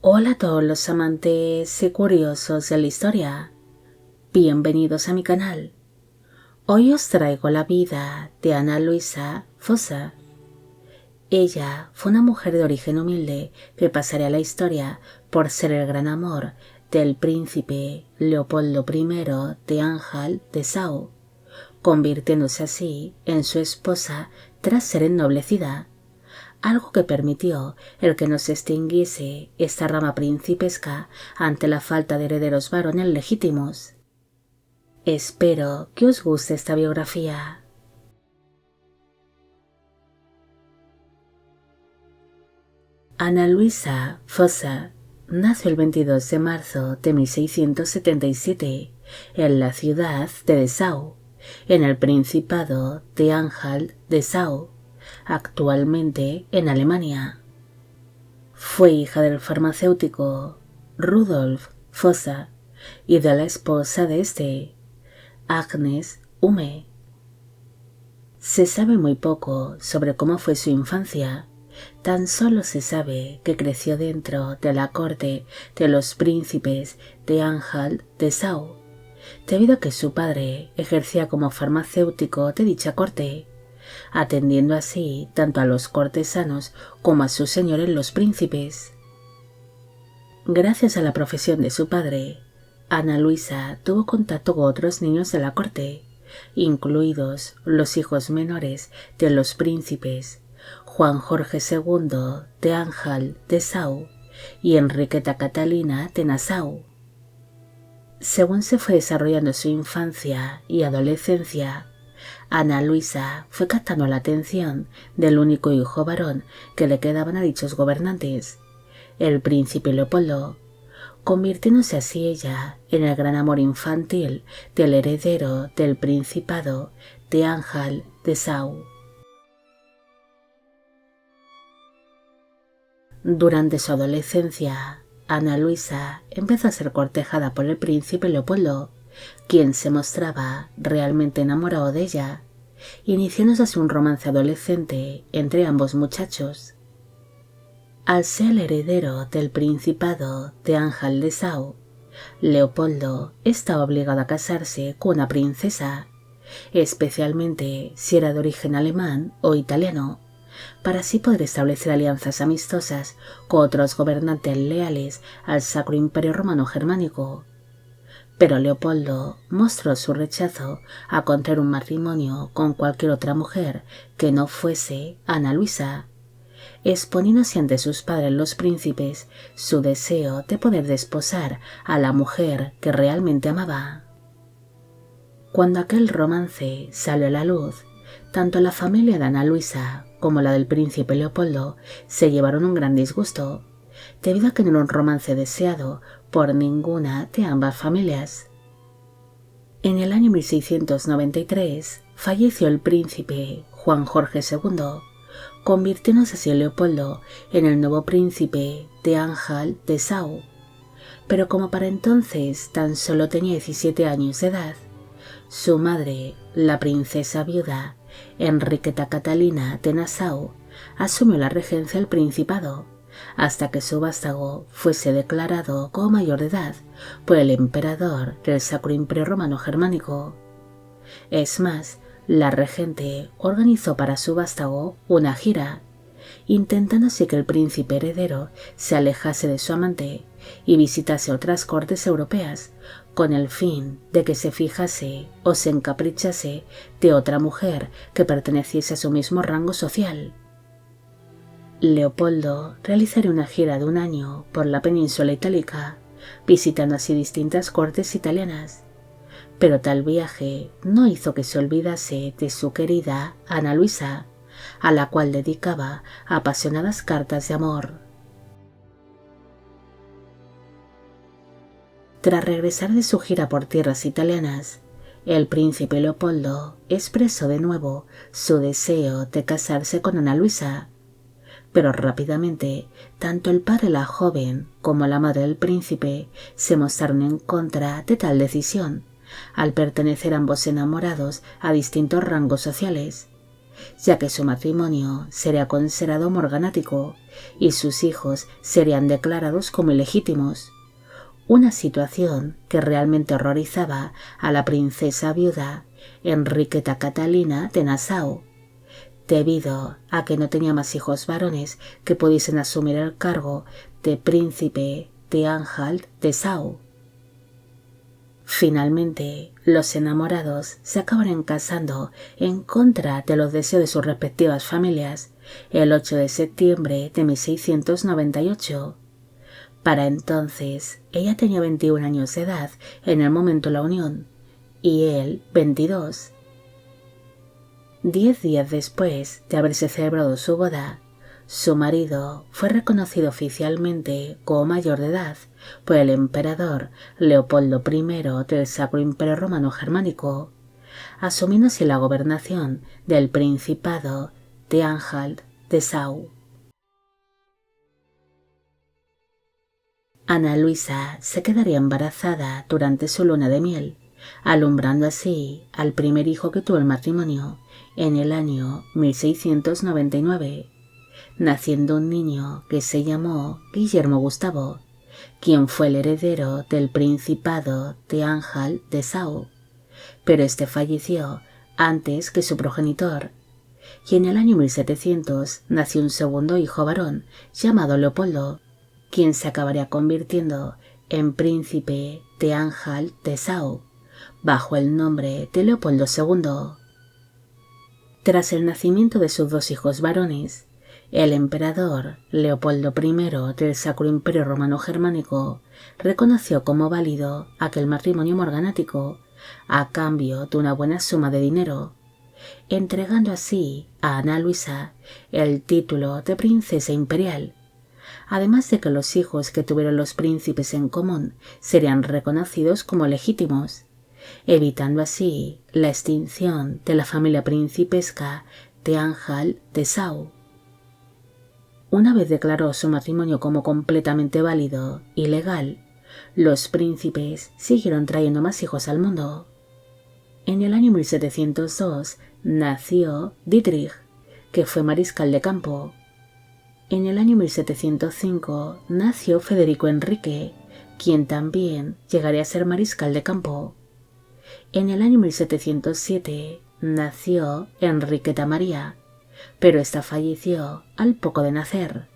Hola a todos los amantes y curiosos de la historia. Bienvenidos a mi canal. Hoy os traigo la vida de Ana Luisa Fossa. Ella fue una mujer de origen humilde que pasaría a la historia por ser el gran amor del príncipe Leopoldo I de Anhalt-Dessau, convirtiéndose así en su esposa tras ser ennoblecida, algo que permitió el que no se extinguiese esta rama principesca ante la falta de herederos varones legítimos. Espero que os guste esta biografía. Ana Luisa Fossa nació el 22 de marzo de 1677 en la ciudad de Dessau, en el Principado de Anhalt-Dessau, actualmente en Alemania. Fue hija del farmacéutico Rudolf Fossa y de la esposa de este, Agnes Hume. Se sabe muy poco sobre cómo fue su infancia. Tan solo se sabe que creció dentro de la corte de los príncipes de Anhalt-Dessau, debido a que su padre ejercía como farmacéutico de dicha corte, atendiendo así tanto a los cortesanos como a sus señores los príncipes. Gracias a la profesión de su padre, Ana Luisa tuvo contacto con otros niños de la corte, incluidos los hijos menores de los príncipes Juan Jorge II de Anhalt-Dessau y Enriqueta Catalina de Nassau. Según se fue desarrollando su infancia y adolescencia, Ana Luisa fue captando la atención del único hijo varón que le quedaban a dichos gobernantes, el príncipe Leopoldo, convirtiéndose así ella en el gran amor infantil del heredero del Principado de Anhalt-Dessau. Durante su adolescencia, Ana Luisa empezó a ser cortejada por el príncipe Leopoldo, quien se mostraba realmente enamorado de ella, iniciándose así un romance adolescente entre ambos muchachos. Al ser el heredero del Principado de Anhalt-Dessau, Leopoldo estaba obligado a casarse con una princesa, especialmente si era de origen alemán o italiano, para así poder establecer alianzas amistosas con otros gobernantes leales al Sacro Imperio Romano Germánico. Pero Leopoldo mostró su rechazo a contraer un matrimonio con cualquier otra mujer que no fuese Ana Luisa, exponiendo así ante sus padres los príncipes su deseo de poder desposar a la mujer que realmente amaba. Cuando aquel romance salió a la luz, tanto la familia de Ana Luisa como la del príncipe Leopoldo se llevaron un gran disgusto, debido a que no era un romance deseado por ninguna de ambas familias. En el año 1693 falleció el príncipe Juan Jorge II, convirtiéndose así Leopoldo en el nuevo príncipe de Anhalt-Dessau, pero como para entonces tan solo tenía 17 años de edad, su madre, la princesa viuda Enriqueta Catalina de Nassau, asumió la regencia del principado, hasta que su vástago fuese declarado como mayor de edad por el emperador del Sacro Imperio Romano Germánico. Es más, la regente organizó para su vástago una gira, intentando así que el príncipe heredero se alejase de su amante y visitase otras cortes europeas, con el fin de que se fijase o se encaprichase de otra mujer que perteneciese a su mismo rango social. Leopoldo realizaría una gira de un año por la península itálica, visitando así distintas cortes italianas, pero tal viaje no hizo que se olvidase de su querida Ana Luisa, a la cual dedicaba apasionadas cartas de amor. Tras regresar de su gira por tierras italianas, el príncipe Leopoldo expresó de nuevo su deseo de casarse con Ana Luisa, pero rápidamente tanto el padre de la joven como la madre del príncipe se mostraron en contra de tal decisión, al pertenecer ambos enamorados a distintos rangos sociales, ya que su matrimonio sería considerado morganático y sus hijos serían declarados como ilegítimos, una situación que realmente horrorizaba a la princesa viuda Enriqueta Catalina de Nassau, debido a que no tenía más hijos varones que pudiesen asumir el cargo de príncipe de Anhalt-Dessau. Finalmente, los enamorados se acabaron casando en contra de los deseos de sus respectivas familias el 8 de septiembre de 1698. Para entonces, ella tenía 21 años de edad en el momento de la unión, y él 22. 10 días después de haberse celebrado su boda, su marido fue reconocido oficialmente como mayor de edad por el emperador Leopoldo I del Sacro Imperio Romano Germánico, asumiendo así la gobernación del Principado de Anhalt-Dessau. Ana Luisa se quedaría embarazada durante su luna de miel, alumbrando así al primer hijo que tuvo el matrimonio en el año 1699, naciendo un niño que se llamó Guillermo Gustavo, quien fue el heredero del Principado de Anhalt-Dessau, pero este falleció antes que su progenitor, y en el año 1700 nació un segundo hijo varón llamado Leopoldo, quien se acabaría convirtiendo en príncipe de Anhalt-Dessau, bajo el nombre de Leopoldo II. Tras el nacimiento de sus dos hijos varones, el emperador Leopoldo I del Sacro Imperio Romano Germánico reconoció como válido aquel matrimonio morganático a cambio de una buena suma de dinero, entregando así a Ana Luisa el título de princesa imperial, además de que los hijos que tuvieron los príncipes en común serían reconocidos como legítimos, evitando así la extinción de la familia principesca de Anhalt-Dessau. Una vez declaró su matrimonio como completamente válido y legal, los príncipes siguieron trayendo más hijos al mundo. En el año 1702 nació Dietrich, que fue mariscal de campo. En el año 1705 nació Federico Enrique, quien también llegaría a ser mariscal de campo. En el año 1707 nació Enriqueta María, pero esta falleció al poco de nacer.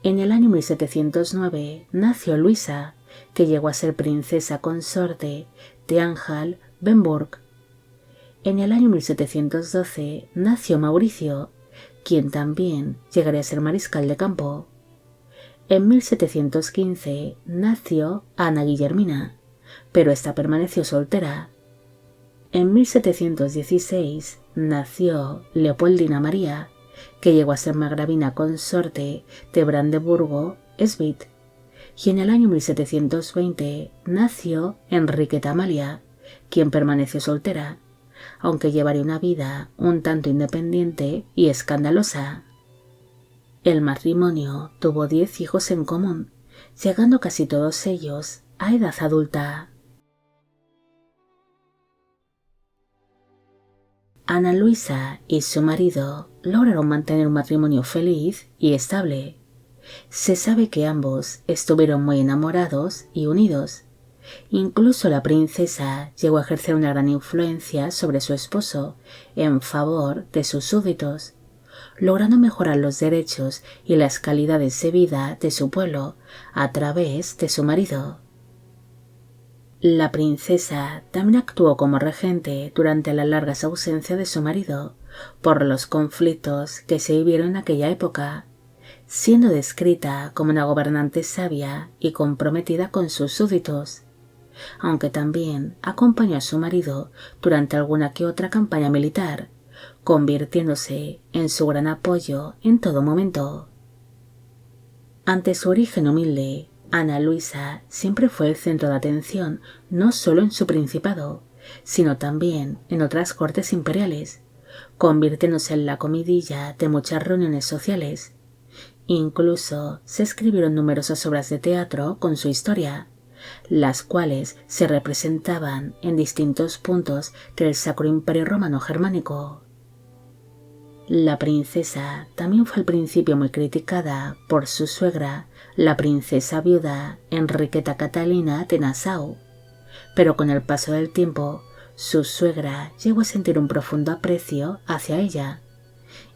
En el año 1709 nació Luisa, que llegó a ser princesa consorte de Anhalt-Bernburg. En el año 1712 nació Mauricio, quien también llegaría a ser mariscal de campo. En 1715 nació Ana Guillermina, pero esta permaneció soltera. En 1716 nació Leopoldina María, que llegó a ser margravina consorte de Brandeburgo-Schwedt, y en el año 1720 nació Enriqueta Amalia, quien permaneció soltera, aunque llevaría una vida un tanto independiente y escandalosa. El matrimonio tuvo 10 hijos en común, llegando casi todos ellos a edad adulta. Ana Luisa y su marido lograron mantener un matrimonio feliz y estable. Se sabe que ambos estuvieron muy enamorados y unidos. Incluso la princesa llegó a ejercer una gran influencia sobre su esposo en favor de sus súbditos, logrando mejorar los derechos y las calidades de vida de su pueblo a través de su marido. La princesa también actuó como regente durante las largas ausencias de su marido por los conflictos que se vivieron en aquella época, siendo descrita como una gobernante sabia y comprometida con sus súbditos, aunque también acompañó a su marido durante alguna que otra campaña militar, convirtiéndose en su gran apoyo en todo momento. Ante su origen humilde, Ana Luisa siempre fue el centro de atención no solo en su principado, sino también en otras cortes imperiales, convirtiéndose en la comidilla de muchas reuniones sociales. Incluso se escribieron numerosas obras de teatro con su historia, las cuales se representaban en distintos puntos del Sacro Imperio Romano Germánico. La princesa también fue al principio muy criticada por su suegra, la princesa viuda Enriqueta Catalina de Nassau, pero con el paso del tiempo, su suegra llegó a sentir un profundo aprecio hacia ella.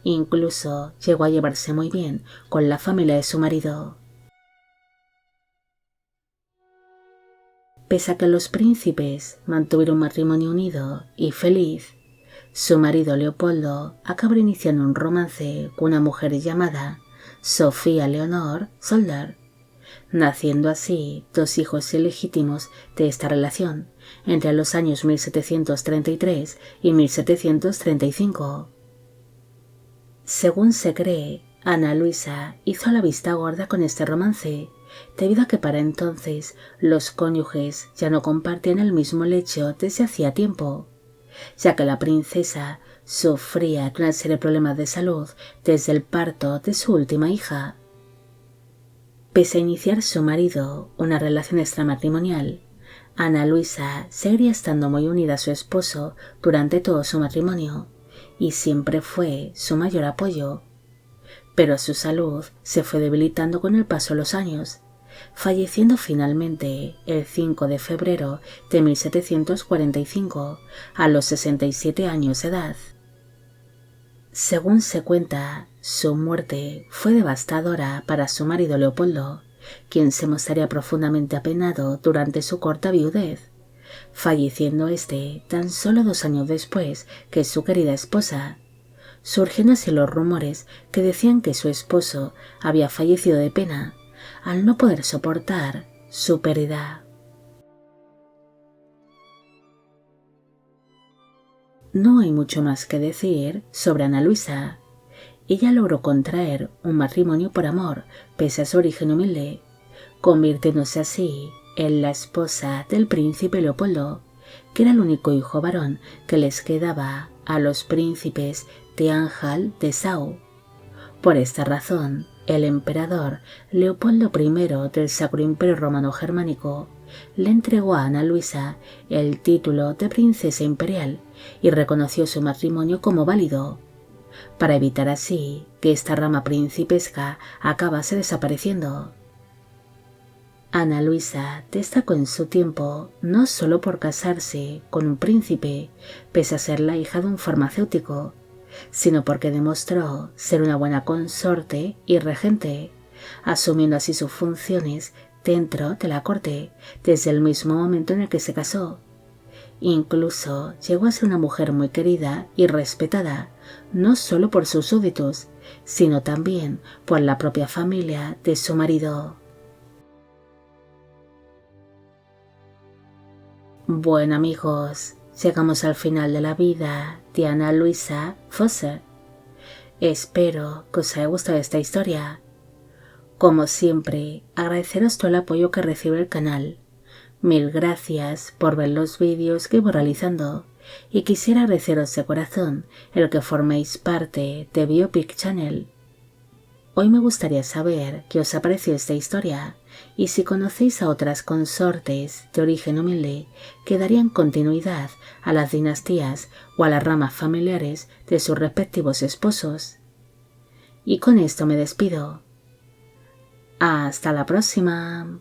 Incluso llegó a llevarse muy bien con la familia de su marido. Pese a que los príncipes mantuvieron un matrimonio unido y feliz, su marido Leopoldo acabó iniciando un romance con una mujer llamada Sofía Leonor Soldar, naciendo así dos hijos ilegítimos de esta relación entre los años 1733 y 1735. Según se cree, Ana Luisa hizo la vista gorda con este romance, debido a que para entonces los cónyuges ya no compartían el mismo lecho desde hacía tiempo, ya que la princesa sufría de una serie de problemas de salud desde el parto de su última hija. Pese a iniciar su marido una relación extramatrimonial, Ana Luisa seguiría estando muy unida a su esposo durante todo su matrimonio y siempre fue su mayor apoyo. Pero su salud se fue debilitando con el paso de los años, falleciendo finalmente el 5 de febrero de 1745 a los 67 años de edad. Según se cuenta, su muerte fue devastadora para su marido Leopoldo, quien se mostraría profundamente apenado durante su corta viudez, falleciendo este tan solo 2 años después que su querida esposa. Surgieron así los rumores que decían que su esposo había fallecido de pena al no poder soportar su pérdida. No hay mucho más que decir sobre Ana Luisa. Ella logró contraer un matrimonio por amor pese a su origen humilde, convirtiéndose así en la esposa del príncipe Leopoldo, que era el único hijo varón que les quedaba a los príncipes de Anhalt-Dessau. Por esta razón, el emperador Leopoldo I del Sacro Imperio Romano Germánico le entregó a Ana Luisa el título de princesa imperial y reconoció su matrimonio como válido, para evitar así que esta rama principesca acabase desapareciendo. Ana Luisa destacó en su tiempo no solo por casarse con un príncipe, pese a ser la hija de un farmacéutico, sino porque demostró ser una buena consorte y regente, asumiendo así sus funciones dentro de la corte desde el mismo momento en el que se casó. Incluso llegó a ser una mujer muy querida y respetada, no solo por sus súbditos, sino también por la propia familia de su marido. Bueno amigos, llegamos al final de la vida de Ana Luisa Fosse. Espero que os haya gustado esta historia. Como siempre, agradeceros todo el apoyo que recibe el canal. Mil gracias por ver los vídeos que voy realizando y quisiera agradeceros de corazón el que forméis parte de Biopic Channel. Hoy me gustaría saber qué os ha parecido esta historia y si conocéis a otras consortes de origen humilde que darían continuidad a las dinastías o a las ramas familiares de sus respectivos esposos. Y con esto me despido. Hasta la próxima.